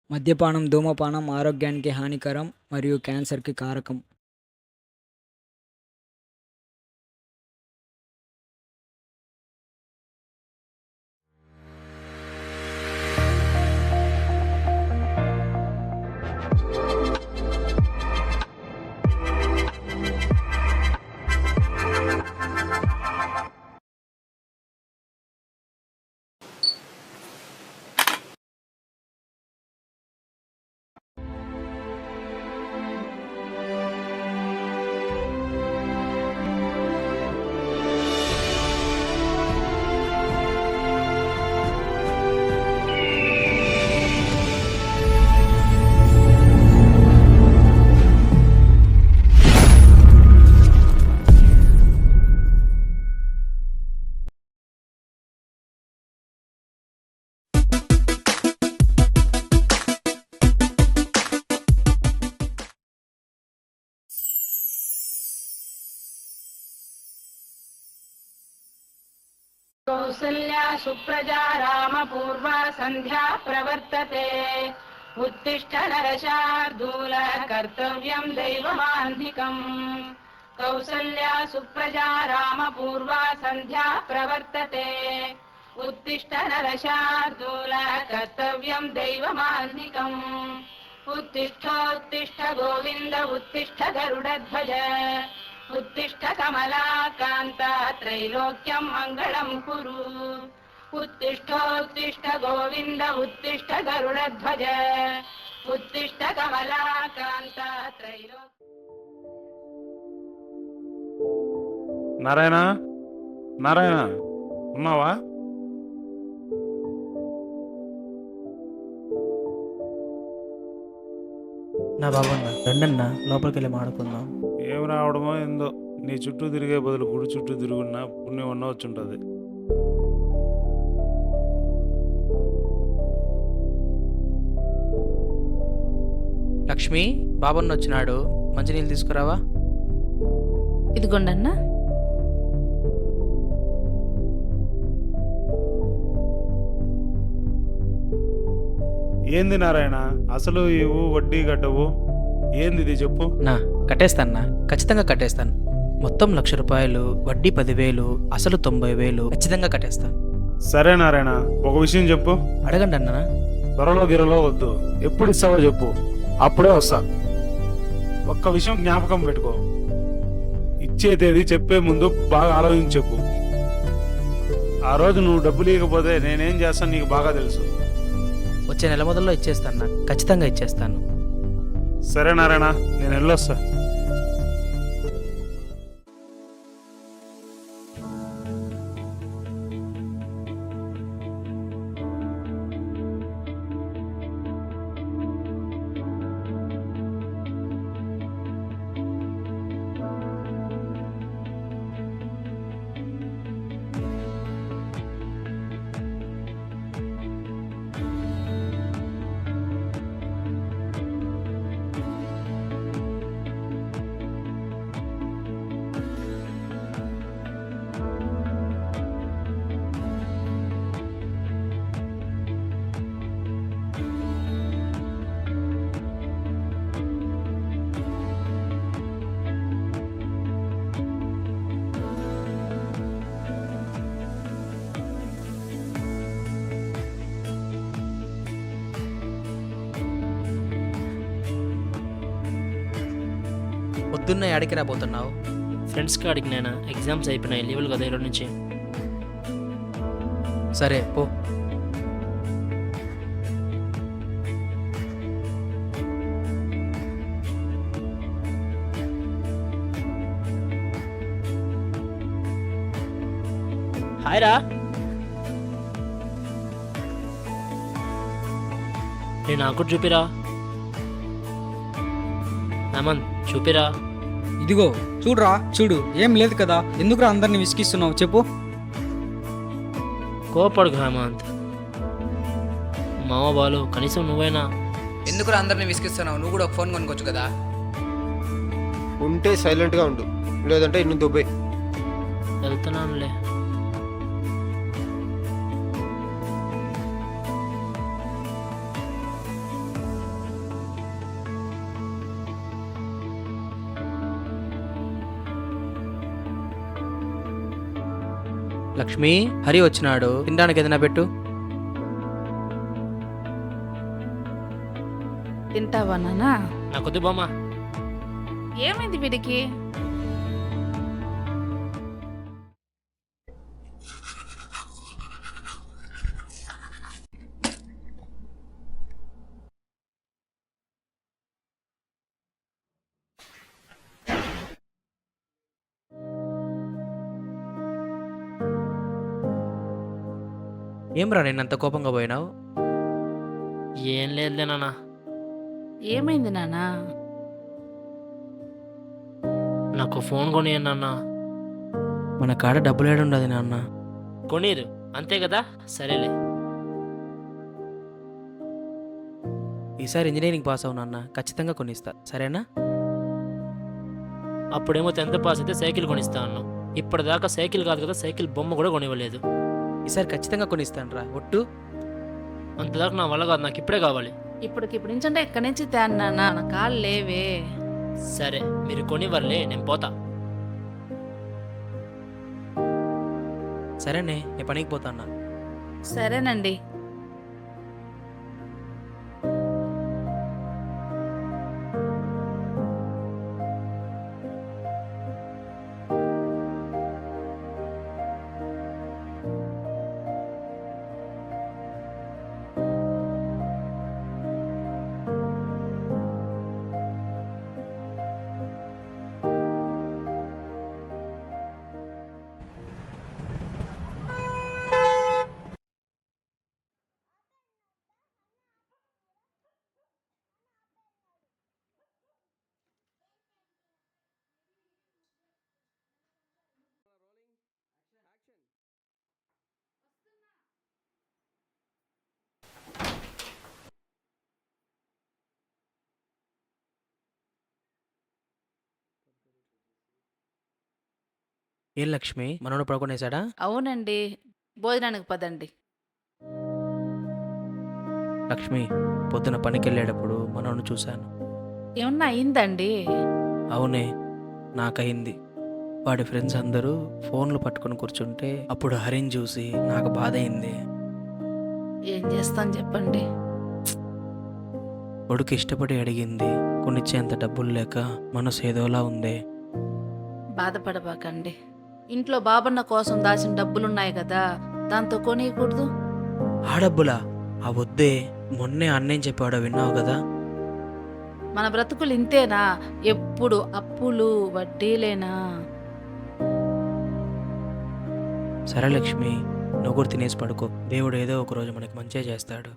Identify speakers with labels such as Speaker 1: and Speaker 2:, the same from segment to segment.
Speaker 1: మద్యపానం, ధూమపానం ఆరోగ్యానికి హానికరం మరియు క్యాన్సర్‌కి కారకం.
Speaker 2: कौसल्या सुप्रजा रामपूर्वा सन्ध्या प्रवर्तते। उत्तिष्ठ नरशार्दूल कर्तव्यं दैवमान्धिकम्। कौसल्या सुप्रजा रामपूर्वा सन्ध्या प्रवर्तते। उत्तिष्ठ नरशार्दूल कर्तव्यं दैवमान्धिकम्। उत्तिष्ठोत्तिष्ठ गोविन्द उत्तिष्ठ गरुडध्वज उत्तिष्ठ कमलाकान्त त्रैलोक्यं मङ्गलं कुरु। उत्तिष्ठोत्तिष्ठ गोविन्द उत्तिष्ठ गरुडध्वज उत्तिष्ठ कमलाकान्त त्रैलोक्यं।
Speaker 3: నారాయణ నారాయణ ఉన్నావా?
Speaker 4: నా బాబన్న రండన్న లోపలికి వెళ్ళి మాడుకుందాం.
Speaker 3: ఏం రావడమో ఏందో, నీ చుట్టూ తిరిగే బదులు గుడి చుట్టూ తిరుగున్నా పుణ్యం అన్న వచ్చుంటుంది.
Speaker 4: లక్ష్మి, బాబన్న వచ్చినాడు, మంచినీళ్ళు తీసుకురావా?
Speaker 5: ఇదిగోండన్నా.
Speaker 3: ఏంది నారాయణ, అసలు ఇవ్వు వడ్డీ కట్టవు, ఏంది ఇది చెప్పు.
Speaker 4: నా కట్టేస్తాన్నా, ఖచ్చితంగా కట్టేస్తాను. మొత్తం 1,00,000 రూపాయలు, వడ్డీ 10,000, అసలు 90,000 ఖచ్చితంగా కట్టేస్తాను.
Speaker 3: సరే నారాయణ, ఒక విషయం చెప్పు.
Speaker 4: అడగండి అన్న.
Speaker 3: త్వరలో గిరలో వద్దు, ఎప్పుడు ఇస్తావో చెప్పు, అప్పుడే వస్తా. ఒక్క విషయం జ్ఞాపకం పెట్టుకో, ఇచ్చే తేదీ చెప్పే ముందు బాగా ఆలోచించి చెప్పు. ఆ రోజు నువ్వు డబ్బులు ఇవ్వకపోతే నేనేం చేస్తాను నీకు బాగా తెలుసు.
Speaker 4: వచ్చే నెల మొదల్లో ఇచ్చేస్తాను, ఖచ్చితంగా ఇచ్చేస్తాను.
Speaker 3: సరే నారాయణ, నేను వెళ్ళొస్తా.
Speaker 4: పొద్దున్న ఎక్కడికి రాబోతున్నావు?
Speaker 6: ఫ్రెండ్స్ కాడికి నేను ఎగ్జామ్స్ అయిపోయినాయి, లీవులు కదా ఈరోజు నుంచి.
Speaker 4: సరే పో.
Speaker 6: హాయ్ రా, నేను నాకు చూపిరా. హేమంత్ చూపిరా.
Speaker 1: ఇదిగో చూడురా, చూడు, ఏం లేదు కదా, ఎందుకురా అందరిని విసిగిస్తున్నావు చెప్పు.
Speaker 6: కోపడుకు హేమంత్, మామ బాలు, కనీసం నువ్వైనా.
Speaker 7: ఎందుకురా అందరిని విసిగిస్తున్నావు? నువ్వు కూడా ఒక ఫోన్ కొనుక్కోవచ్చు కదా.
Speaker 8: ఉంటే సైలెంట్గా ఉండు, లేదంటే ఇన్ను దుబ్బే.
Speaker 6: వెళ్తున్నానులే.
Speaker 4: లక్ష్మి, హరి వచ్చినాడు, తినడానికి ఏదైనా పెట్టు.
Speaker 5: తింటావా నాన్నా?
Speaker 6: నాకొద్దు బామ్మ.
Speaker 5: ఏమైంది వీడికి?
Speaker 4: ఏమ్రా నేనంత కోపంగా పోయినావు?
Speaker 6: ఏం లేదులే నాన్న.
Speaker 5: ఏమైంది నాన్నా?
Speaker 6: నాకు ఫోన్ కొనియండి నాన్న.
Speaker 4: మన కాడ డబ్బులు ఏడుండదు నాన్న.
Speaker 6: కొనిరు అంతే కదా, సరేలే.
Speaker 4: ఈసారి ఇంజనీరింగ్ పాస్ అవు నాన్న, ఖచ్చితంగా కొనిస్తా, సరేనా?
Speaker 6: అప్పుడేమో 10th పాస్ అయితే సైకిల్ కొనిస్తా అన్నావు. ఇప్పటిదాకా సైకిల్ కాదు కదా, సైకిల్ బొమ్మ కూడా కొనివ్వలేదు.
Speaker 4: ఈసారి ఖచ్చితంగా కొనిస్తాను రా, ఒట్టు.
Speaker 6: అంతదాకా నా వల్ల కాదు, నాకు ఇప్పుడే కావాలి.
Speaker 5: ఇప్పుడు నుంచి అంటే ఎక్కడి నుంచి తేను నాన్నా? నా కాళ్ళు లేవే.
Speaker 6: సరే మీరు కొనివ్వర్లే, నేను పోతా.
Speaker 4: సరేనే, నేను పనికి పోతాన్నా.
Speaker 5: సరేనండి.
Speaker 4: ఏం లక్ష్మి, మనోడు పడుకునేసాడా?
Speaker 5: అవునండి, భోజనానికి పదండి.
Speaker 4: లక్ష్మి, పొద్దున పనికి వెళ్ళేటప్పుడు మనోడిని చూశాను.
Speaker 5: ఏమన్నా అయిందండి?
Speaker 4: అవునే, నాకయింది. వాడి ఫ్రెండ్స్ అందరూ ఫోన్లు పట్టుకొని కూర్చుంటే అప్పుడు హరిని చూసి నాకు బాధ అయింది.
Speaker 5: ఏం చేస్తాను చెప్పండి.
Speaker 4: కొడుకు ఇష్టపడి అడిగింది, కొనిచ్చేంత డబ్బులు లేక మనసు ఏదోలా ఉంది.
Speaker 5: బాధపడబాకండి. ఇంట్లో బాబన్న కోసం దాచిన డబ్బులున్నాయి కదా, దాంతో కొనియకూడదు.
Speaker 4: ఆ డబ్బులా? ఆ వద్దే, మొన్నే అన్నేం చెప్పాడో విన్నావు కదా.
Speaker 5: మన బ్రతుకులు ఇంతేనా? ఎప్పుడు అప్పులు వడ్డీలేనా?
Speaker 4: సరే లక్ష్మి, నువ్వు కూడా తినేసి పడుకో. దేవుడు ఏదో ఒక రోజు మనకి మంచిగా చేస్తాడు.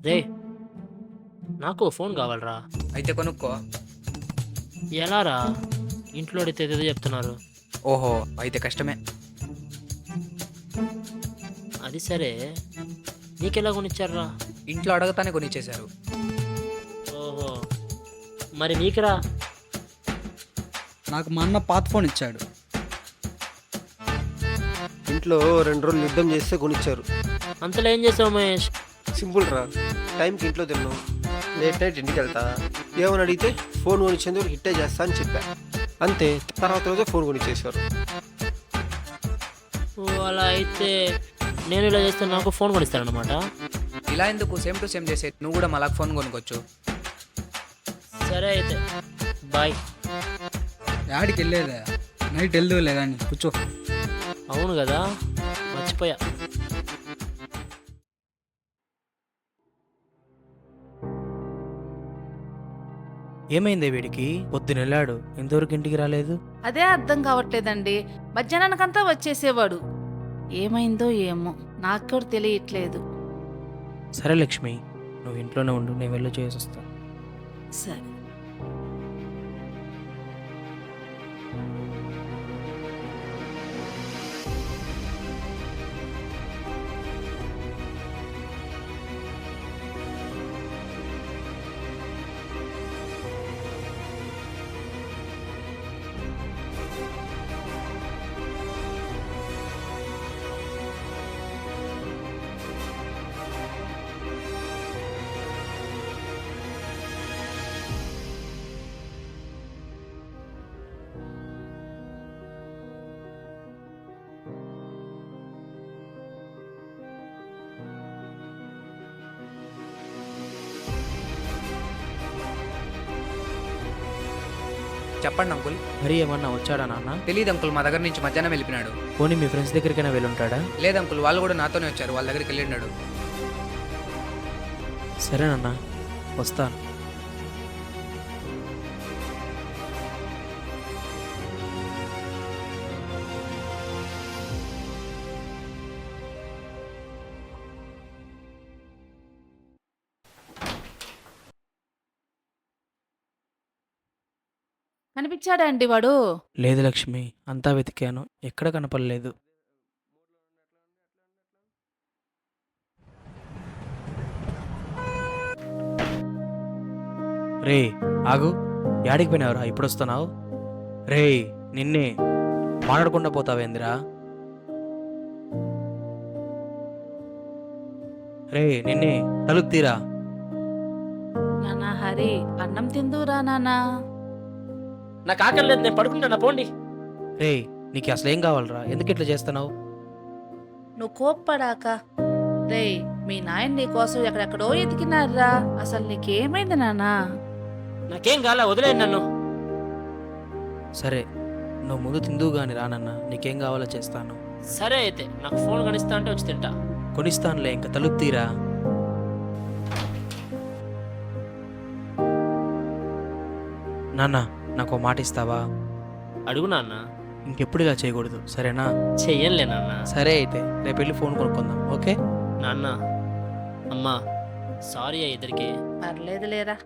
Speaker 6: రే, నాకు ఫోన్ కావాలరా.
Speaker 7: అయితే కొనుక్కో.
Speaker 6: ఎలా రా? ఇంట్లో అడిగితే ఏదేదో చెప్తున్నారు.
Speaker 7: ఓహో, అయితే కష్టమే.
Speaker 6: అది సరే, నీకెలా కొనిచ్చారా?
Speaker 7: ఇంట్లో అడగతానే కొనిచ్చేశారు.
Speaker 6: ఓహో, మరి నీకురా?
Speaker 1: నాకు మా అన్న పాత ఫోన్ ఇచ్చాడు.
Speaker 8: ఇంట్లో 2 రోజులు యుద్ధం చేస్తే కొనిచ్చారు.
Speaker 6: అంతలో ఏం చేసావు మహేష్?
Speaker 8: సింపుల్ రా, టైంకి ఇంట్లో తిన్నావు, లేట్ నైట్ ఇంటికి వెళ్తా, ఏమని అడిగితే ఫోన్ కొనిచ్చేందుకు హిట్టే చేస్తా అని చెప్పా. అంతే, తర్వాత రోజే ఫోన్ కొనిచ్చేసారు.
Speaker 6: ఓ, అలా అయితే నేను ఇలా చేస్తే నాకు ఫోన్ కొనిస్తానమాట.
Speaker 7: ఇలా ఎందుకు, సేమ్ టు సేమ్ చేసే, నువ్వు కూడా మళ్ళా ఫోన్ కొనుక్కోవచ్చు.
Speaker 6: సరే అయితే బాయ్.
Speaker 1: యాడికి వెళ్ళేదా? నైట్ వెళ్దులే కానీ కూర్చో.
Speaker 6: అవును కదా, మర్చిపోయా.
Speaker 4: ఏమైందే వీడికి? పొద్దున వెళ్ళాడు, ఇంతవరకు ఇంటికి రాలేదు.
Speaker 5: అదే అర్థం కావట్లేదండి. మధ్యాహ్నానికంతా వచ్చేసేవాడు. ఏమైందో ఏమో, నాకు కూడా తెలియట్లేదు.
Speaker 4: సరే లక్ష్మి, నువ్వు ఇంట్లోనే ఉండు, నేను వెళ్ళి చేసి వస్తాను.
Speaker 5: సరే.
Speaker 7: చెప్పండి అంకుల్.
Speaker 4: హరి ఏమన్నా వచ్చాడా నాన్న?
Speaker 7: తెలియదు అంకుల్, మా దగ్గర నుంచి మధ్యాహ్నం వెళ్ళిపోయినాడు.
Speaker 4: పోనీ మీ ఫ్రెండ్స్ దగ్గరికైనా వెళ్ళుంటాడా?
Speaker 7: లేదు అంకుల్, వాళ్ళు కూడా నాతోనే వచ్చారు, వాళ్ళ దగ్గరికి వెళ్ళినాడు.
Speaker 4: సరేనన్నా, వస్తాను.
Speaker 5: కనిపించాడా అండి వాడు?
Speaker 4: లేదు లక్ష్మి, అంతా వెతికాను, ఎక్కడ కనపడలేదు. రే ఆగు, యాడికి పోయినావురా? ఇప్పుడు వస్తున్నావు? రే నిన్నే, మాట్లాడకుండా పోతావేందిరా? రే నిన్నే, తలుపు తీరా.
Speaker 5: నానా హరి, అన్నం తిందురా నానా.
Speaker 6: నాకు ఆకలి లేదు, నేను పడుకుంటాను, పోండి.
Speaker 4: రే నీకు అసలు ఏం కావాలరా? ఎందుకు ఇట్లా చేస్తున్నావు?
Speaker 5: నువ్వు కోప్పడాక. రే మీ నాయన నీ కోసం ఎక్కడెక్కడో ఎతికినారా, అసలు నీకేమైంది నానా?
Speaker 6: నాకేం కాలే, వదిలేయండి నన్ను.
Speaker 4: సరే నువ్వు ముందు తిందువు గాని రానన్నా, నీకేం కావాలో చేస్తాను.
Speaker 6: సరే అయితే, నాకు ఫోన్ కనిస్తా అంటే వచ్చి తింటా.
Speaker 4: కొనిస్తానులే, ఇంకా తలుపు తీరా. నాన్న నాకు మాట ఇస్తావా?
Speaker 6: అడుగు నాన్న.
Speaker 4: ఇంకెప్పుడు ఇలా చేయకూడదు, సరేనా?
Speaker 6: చెయ్యనులే నాన్న.
Speaker 4: సరే అయితే రేపు వెళ్ళి ఫోన్ కొనుక్కుందాం, ఓకే?
Speaker 6: నాన్న, అమ్మా, సారీ ఇద్దరికి.
Speaker 5: పర్లేదు లేరా.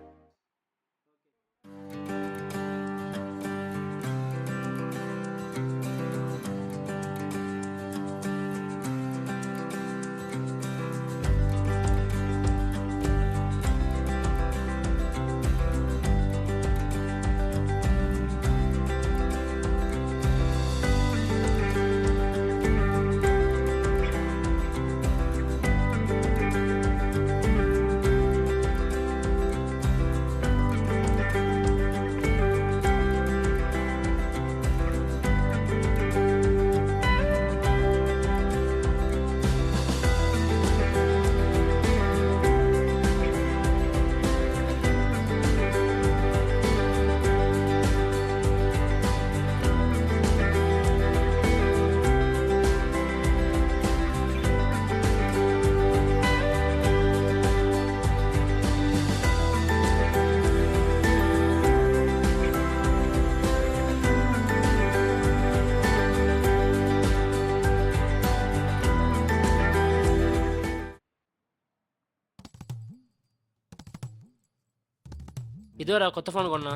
Speaker 6: ఇదోరా కొత్త ఫోన్ కొన్నా.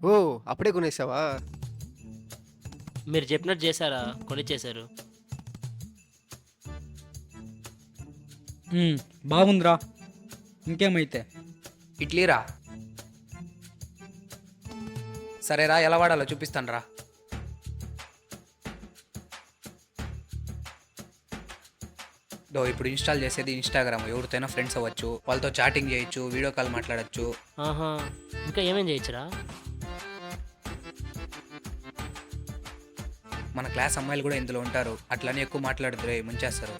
Speaker 8: ఓ అప్పుడే కొనేసావా?
Speaker 6: మీరు చెప్పినట్టు చేశారా? కొనిచ్చేశారు.
Speaker 1: బాగుందిరా, ఇంకేమైతే.
Speaker 7: ఇడ్లీరా. సరేరా, ఎలా వాడాలో చూపిస్తాను రా. ఇప్పుడు ఇన్స్టాల్ చేసేది ఇన్స్టాగ్రామ్. ఎవరితోనైనా ఫ్రెండ్స్ అవ్వచ్చు, వాళ్ళతో చాటింగ్ చేయొచ్చు, వీడియో కాల్ మాట్లాడచ్చు.
Speaker 6: ఆహా, ఇంకా ఏమేం చేయొచ్చురా?
Speaker 7: మన క్లాస్ అమ్మాయిలు కూడా ఇందులో ఉంటారు, అట్లనే ఎక్కువ మాట్లాడుతురే, ముంచేస్తారు.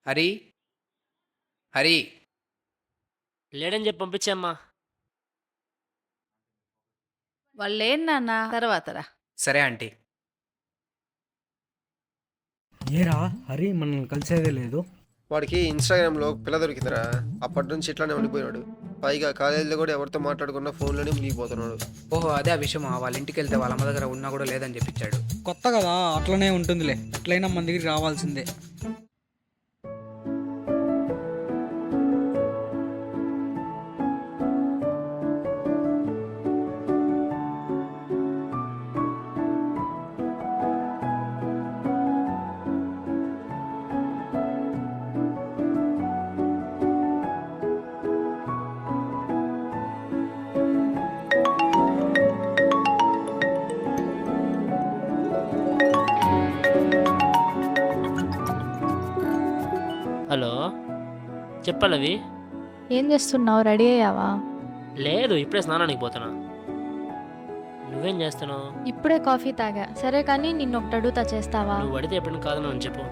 Speaker 7: హరి హరి
Speaker 6: లేడని చెప్పి పంపించమ్మా.
Speaker 5: వాళ్ళేం నాన్న తర్వాత రా.
Speaker 7: సరే ఆంటీ.
Speaker 1: ఏరా హరి మనల్ని కలిసేదే లేదు.
Speaker 8: వాడికి ఇన్స్టాగ్రామ్లో పిల్ల దొరికిందిరా, అప్పటి నుంచి ఇట్లానే ఉండిపోయినాడు. పైగా కాలేజీలో కూడా ఎవరితో మాట్లాడుకున్నా ఫోన్లోనే మునిగిపోతున్నాడు.
Speaker 7: ఓహో అదే ఆ విషయమా? వాళ్ళ ఇంటికి వెళ్తే వాళ్ళ అమ్మ దగ్గర ఉన్నా కూడా లేదని చెప్పించాడు.
Speaker 1: కొత్త కదా అట్లనే ఉంటుందిలే, ఎట్లయినా మన దగ్గరికి రావాల్సిందే.
Speaker 6: హలో, చెప్పాలవి.
Speaker 9: ఏం చేస్తున్నావు? రెడీ అయ్యావా?
Speaker 6: లేదు, ఇప్పుడే స్నానానికి పోతున్నా. నువ్వేం చేస్తున్నావు?
Speaker 9: ఇప్పుడే కాఫీ తాగా. సరే కానీ నిన్ను ఒకటి అడుగుతా, చేస్తావా?
Speaker 6: నువ్వు అడిగితే ఎప్పుడైనా కాదని అని చెప్పు.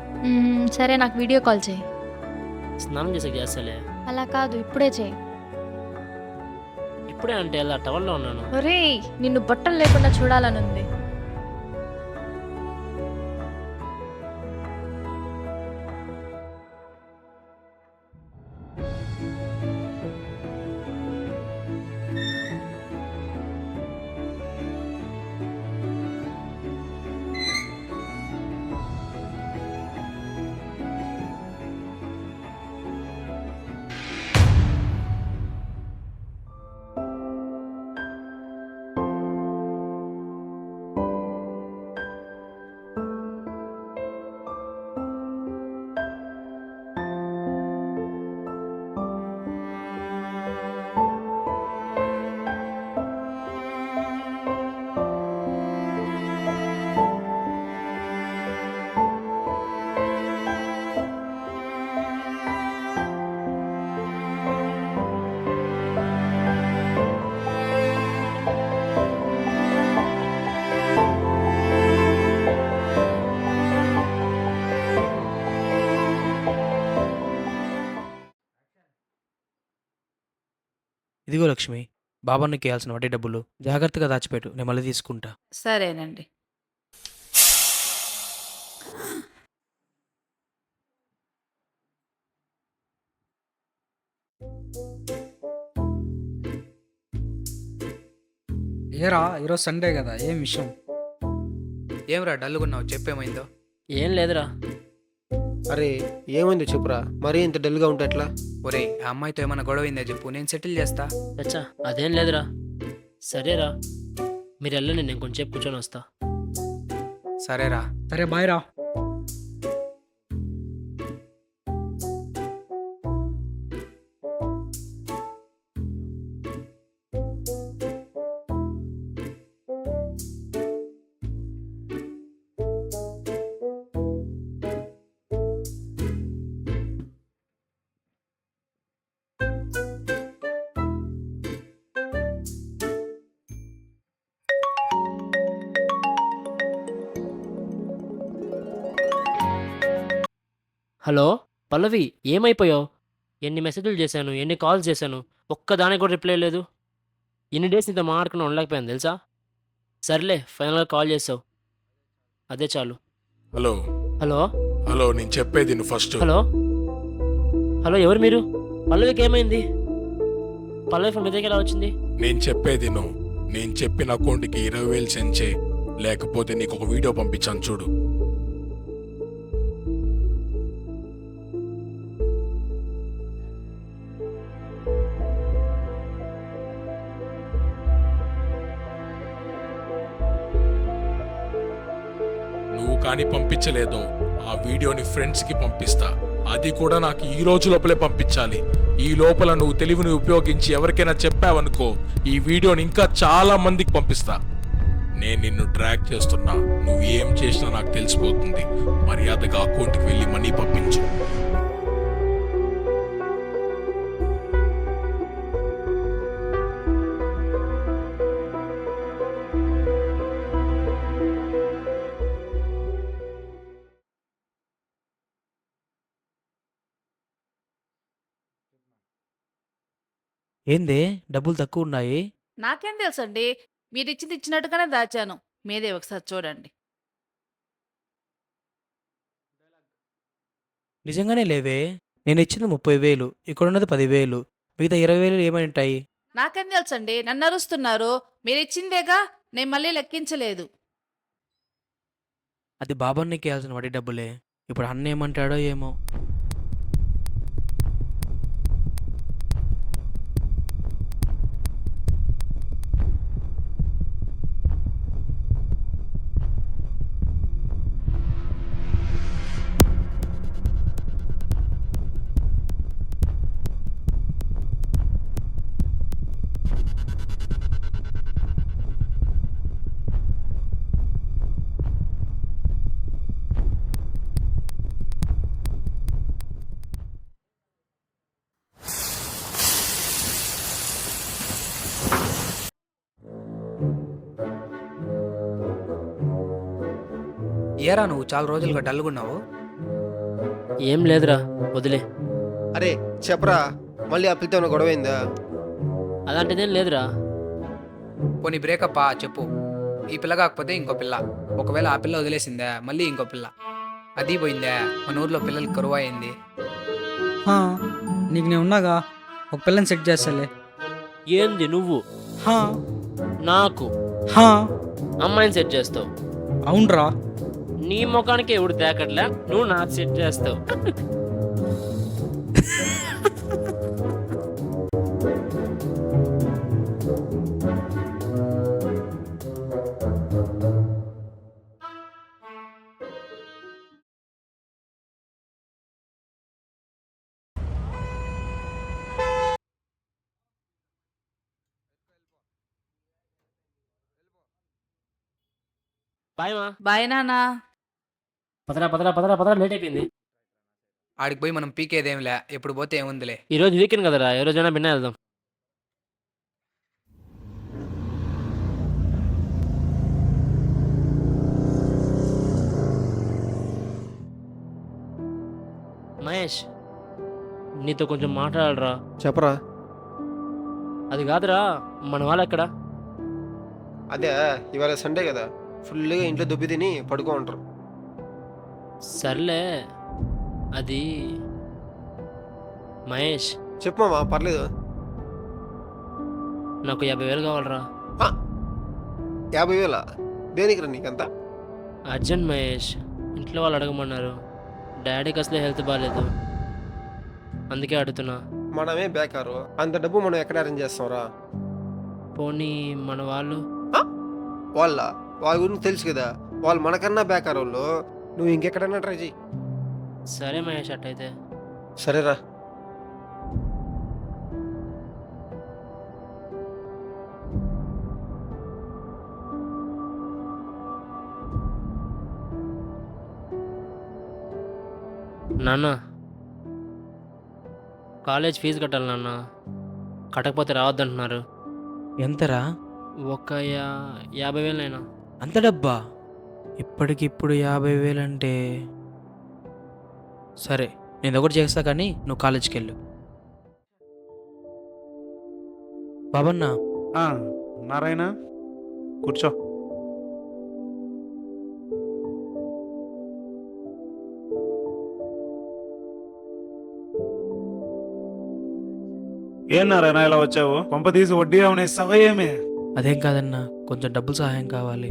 Speaker 9: సరే, నాకు వీడియో కాల్ చేయి.
Speaker 6: స్నానం చేసాక చేస్తాలే.
Speaker 9: అలా కాదు, ఇప్పుడే చేయి.
Speaker 6: ఇప్పుడే అంటే అలా టవల్లో ఉన్నాను.
Speaker 9: ఒరేయ్, నిన్ను బట్టలు లేకుండా చూడాలనుంది.
Speaker 4: ఇదిగో లక్ష్మి, బాబానికి ఇవ్వాల్సిన వడ్డీ డబ్బులు జాగ్రత్తగా దాచిపెట్టు, నేను మళ్ళీ తీసుకుంటా.
Speaker 5: సరేనండి.
Speaker 1: ఏరా ఈరోజు సండే కదా, ఏం విషయం?
Speaker 7: ఏమ్రా డల్లుగున్నావు? చెప్పేమైందో?
Speaker 6: ఏం లేదురా.
Speaker 8: అరే ఏమైందో చెప్పురా, మరీ ఇంత డల్గా ఉంటే ఎట్లా?
Speaker 7: ఒరేయ్ ఆ అమ్మాయితో ఏమైనా గొడవైందో చెప్పు, నేను సెటిల్ చేస్తా.
Speaker 6: చచ్చా, అదేం లేదురా. సరేరా, మీరు వెళ్ళండి, నేను కొంచెంసేపు కూర్చొని వస్తా.
Speaker 7: సరేరా.
Speaker 1: సరే బాయ్ రా.
Speaker 6: హలో పల్లవి, ఏమైపోయావు? ఎన్ని మెసేజ్లు చేశాను, ఎన్ని కాల్స్ చేశాను, ఒక్కదానికి కూడా రిప్లై లేదు. ఇన్ని డేస్ నీతో మాట్లాడుకుని ఉండలేకపోయాను తెలుసా. సర్లే, ఫైనల్గా కాల్ చేసావు, అదే చాలు.
Speaker 10: హలో
Speaker 6: హలో
Speaker 10: హలో నేను చెప్పేది నువ్వు ఫస్ట్.
Speaker 6: హలో హలో, ఎవరు మీరు? పల్లవికి ఏమైంది? పల్లవి ఫోన్ మీ దగ్గర ఎలా వచ్చింది?
Speaker 10: నేను చెప్పేది నువ్వు. నేను చెప్పిన అకౌంట్కి 20,000 సెండ్ చేయి, లేకపోతే నీకు ఒక వీడియో పంపించాను చూడు. నువ్వు కానీ పంపించలేదో ఆ వీడియోని ఫ్రెండ్స్కి పంపిస్తా. అది కూడా నాకు ఈ రోజు లోపలే పంపించాలి. ఈ లోపల నువ్వు తెలివిని ఉపయోగించి ఎవరికైనా చెప్పావనుకో, ఈ వీడియోని ఇంకా చాలా మందికి పంపిస్తా. నేను నిన్ను ట్రాక్ చేస్తున్నా, నువ్వు ఏం చేసినా నాకు తెలిసిపోతుంది. మర్యాదగా అకౌంట్కి వెళ్ళి మనీ పంపించు.
Speaker 4: ఏందే డబ్బులు తక్కువ ఉన్నాయి?
Speaker 5: నాకేం తెలుసండి, మీరు ఇచ్చింది ఇచ్చినట్టుగానే దాచాను. మీదే ఒకసారి చూడండి.
Speaker 4: నిజంగానే లేవే. నేను ఇచ్చింది 30,000, ఇక్కడున్నది 10,000. మిగతా 20,000 ఏమైంటాయి?
Speaker 5: నాకేం తెలుసండి, నన్ను అరుస్తున్నారు. మీరు ఇచ్చిందేగా, నేను మళ్ళీ లెక్కించలేదు.
Speaker 4: అది బాబన్నకి ఇవ్వాల్సిన వడ్డీ డబ్బులే. ఇప్పుడు అన్న ఏమంటాడో ఏమో.
Speaker 7: ఏరా నువ్వు చాలా రోజులుగా డల్గున్నావు?
Speaker 6: ఏం లేదురా, వదిలే.
Speaker 8: అరే చెప్పరా, మళ్ళీ ఆ పిల్లతో గొడవ అయిందా?
Speaker 6: అలాంటిదేం లేదురా.
Speaker 7: పోనీ బ్రేకప్ చెప్పు. ఈ పిల్ల కాకపోతే ఇంకో పిల్ల. ఒకవేళ ఆ పిల్ల వదిలేసిందా మళ్ళీ ఇంకో పిల్ల. అది పోయిందా, మన ఊర్లో పిల్లలకి కరువు అయింది.
Speaker 1: హా, నీకు నేను ఉన్నాగా, ఒక పిల్లని సెట్ చేస్తాలే.
Speaker 6: ఏంది నువ్వు
Speaker 1: హా,
Speaker 6: నాకు
Speaker 1: హా,
Speaker 6: అమ్మాయిని సెట్ చేస్తావు?
Speaker 1: అవునరా.
Speaker 6: నీ ముఖానికి ఎవడు తేకట్లే, నువ్వు నాకు సెట్ చేస్తావు. బాయ్ మా.
Speaker 5: బాయ్ నానా.
Speaker 6: పదరా పదరా పదరా పదరా, లేట్ అయిపోయింది.
Speaker 7: ఆడికి పోయి మనం పీకేదేంలే, ఎప్పుడు పోతే ఏముందిలే.
Speaker 6: ఈ రోజు వీకెండ్ కదరా, ఏ రోజైనా బిన్న వెళ్దాం. మహేష్, నీతో కొంచెం మాట్లాడరా.
Speaker 8: చెప్పరా.
Speaker 6: అది కాదురా, మన వాళ్ళు ఎక్కడ?
Speaker 8: అదే ఇవాళ సండే కదా, ఫుల్గా ఇంట్లో దుబ్బి తిని పడుకో ఉంటారు.
Speaker 6: సర్లే, అది మహేష్,
Speaker 8: చెప్పమా, పర్లేదు.
Speaker 6: నాకు 50,000 కావాలరా.
Speaker 8: 50,000 దేనికి రా నీకంతా?
Speaker 6: అర్జెంట్ మహేష్, ఇంట్లో వాళ్ళు అడగమన్నారు. డాడీకి అసలే హెల్త్ బాగాలేదు, అందుకే అడుగుతున్నా.
Speaker 8: మనమే బేకారు, అంత డబ్బు మనం ఎక్కడ అరేంజ్ చేస్తాంరా?
Speaker 6: పోనీ మన వాళ్ళు?
Speaker 8: వాళ్ళ గురించి తెలుసు కదా, వాళ్ళు మనకన్నా బేకారు వాళ్ళు. నువ్వు ఇంకెక్కడన్నా ట్రై చెయ్యి.
Speaker 6: సరే మహేష్, అట్టయితే.
Speaker 8: సరేరా.
Speaker 6: నాన్న, కాలేజ్ ఫీజు కట్టాలి నాన్న, కట్టకపోతే రావద్దంటున్నారు.
Speaker 4: ఎంతరా?
Speaker 6: ఒక 50,000 అయినా.
Speaker 4: అంత డబ్బా? ఇప్పటికిప్పుడు 50,000 అంటే సరే, నేను ఒకటి చేస్తా, కానీ నువ్వు కాలేజ్కి వెళ్ళు. బాబన్నా,
Speaker 3: నారాయణ కూర్చో. ఏం నారాయణ ఇలా వచ్చావు? కొంప తీసి వడ్డీ ఏమన్నా ఇస్తావా ఏమే?
Speaker 4: అదేం కాదన్నా, కొంచెం డబ్బులు సహాయం కావాలి.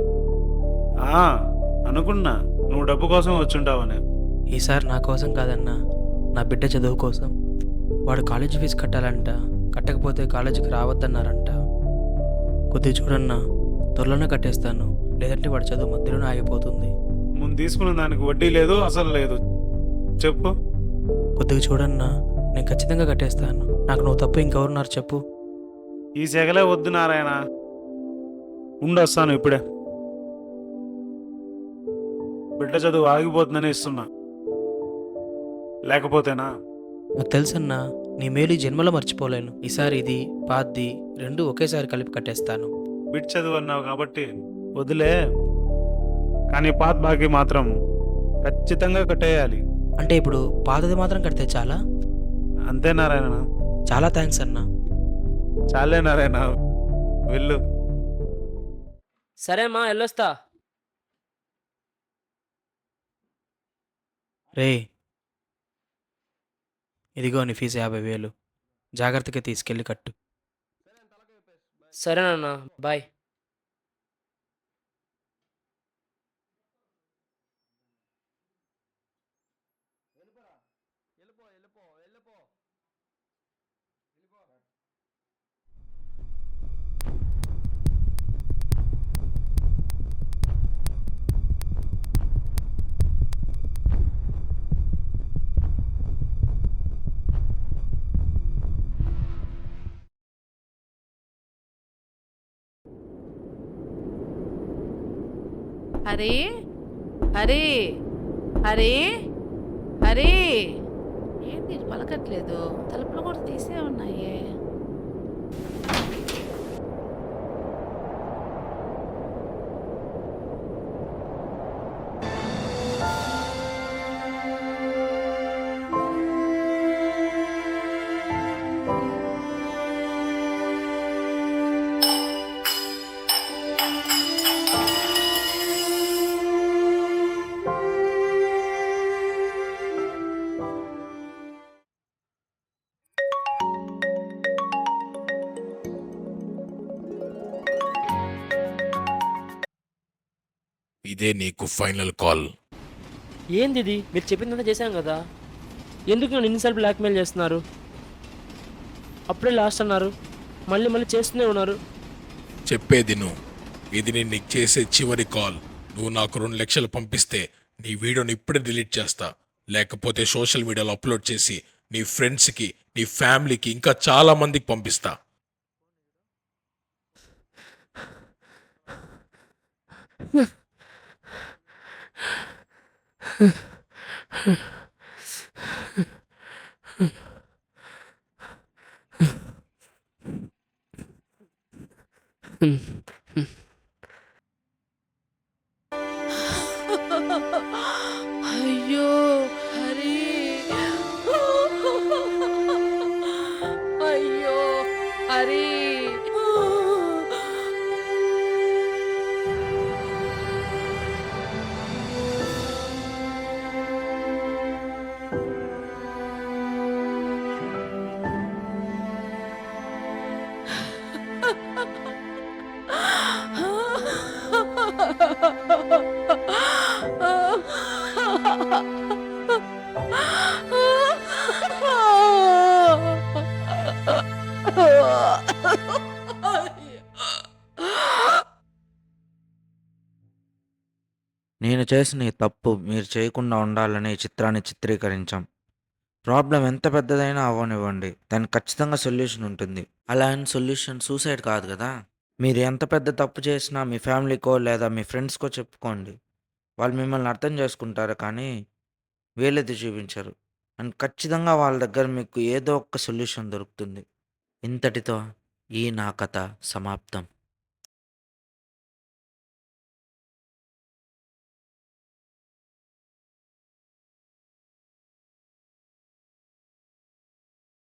Speaker 3: అనుకున్నా నువ్వు డబ్బు కోసం వచ్చుంటావని.
Speaker 4: ఈసారి నా కోసం కాదన్నా, నా బిడ్డ చదువు కోసం. వాడు కాలేజీ ఫీజు కట్టాలంట, కట్టకపోతే కాలేజీకి రావద్దన్నారంట. కొద్దిగా చూడన్నా, త్వరలోనే కట్టేస్తాను, లేదంటే వాడి చదువు మధ్యలోనే ఆగిపోతుంది.
Speaker 3: ముందు తీసుకున్న దానికి వడ్డీ లేదు, అసలు లేదు. చెప్పు.
Speaker 4: కొద్దిగా చూడన్నా, నేను ఖచ్చితంగా కట్టేస్తాను. నాకు నువ్వు తప్ప ఇంకెవరున్నారు చెప్పు.
Speaker 3: ఈ సెగలే వద్దు నారాయణ, ఉండొస్తాను ఇప్పుడే. బిడ్డ చదువు ఆగిపోతుందని ఇస్తున్నా, లేకపోతేనా?
Speaker 4: నాకు తెలుసన్నా, నీ మేలు ఈ జన్మలో మర్చిపోలేను. ఈసారి ఇది పాద్ది రెండు ఒకేసారి కలిపి కట్టేస్తాను.
Speaker 3: బిడ్డ చదువు అన్నావు కాబట్టి వదిలే, కానీ పాత బాకీ మాత్రం ఖచ్చితంగా కట్టేయాలి.
Speaker 4: అంటే ఇప్పుడు పాతది మాత్రం కడితే చాలా?
Speaker 3: అంతే నారాయణ.
Speaker 4: చాలా థ్యాంక్స్ అన్నా.
Speaker 3: చాలే నారాయణ, వెళ్ళు.
Speaker 6: సరే అమ్మా వెళ్ళొస్తా.
Speaker 4: రే, ఇదిగో నీ ఫీజు 50,000 జాగ్రత్తగా తీసుకెళ్ళి కట్టు.
Speaker 6: సరే నాన్న, బాయ్.
Speaker 5: హరే హరే హరే హరే ఏంటి ఇది పలకట్లేదు? తలుపులు కూడా తీసే ఉన్నాయే.
Speaker 10: ఇదే నీకు ఫైనల్ కాల్.
Speaker 6: ఏంది ఇది? మీరు చెప్పిందంతా చేశాం కదా, ఎందుకు నన్ను ఇన్నిసార్లు బ్లాక్మెయిల్ చేస్తున్నారు? అప్పుడే లాస్ట్ అన్నారు, మళ్ళీ మళ్ళీ చేస్తూనే ఉన్నారు.
Speaker 10: చెప్పేది నువ్వు, ఇది నేను నీకు చేసే చివరి కాల్. నువ్వు నాకు 2 లక్షలు పంపిస్తే నీ వీడియోని ఇప్పుడే డిలీట్ చేస్తా, లేకపోతే సోషల్ మీడియాలో అప్లోడ్ చేసి నీ ఫ్రెండ్స్కి, నీ ఫ్యామిలీకి, ఇంకా చాలా మందికి పంపిస్తా.
Speaker 5: అయ్యో హరి, అయ్యో హరి.
Speaker 11: నేను చేసిన ఈ తప్పు మీరు చేయకుండా ఉండాలని ఈ చిత్రాన్ని చిత్రీకరించాం. ప్రాబ్లం ఎంత పెద్దదైనా అవ్వనివ్వండి, దానికి ఖచ్చితంగా సొల్యూషన్ ఉంటుంది. అలా అని సొల్యూషన్ సూసైడ్ కాదు కదా. మీరు ఎంత పెద్ద తప్పు చేసినా మీ ఫ్యామిలీకో లేదా మీ ఫ్రెండ్స్కో చెప్పుకోండి. వాళ్ళు మిమ్మల్ని అర్థం చేసుకుంటారు, కానీ వేలెత్తి చూపించరు. అండ్ ఖచ్చితంగా వాళ్ళ దగ్గర మీకు ఏదో ఒక సొల్యూషన్ దొరుకుతుంది. ఇంతటితో ఈ నా కథ సమాప్తం.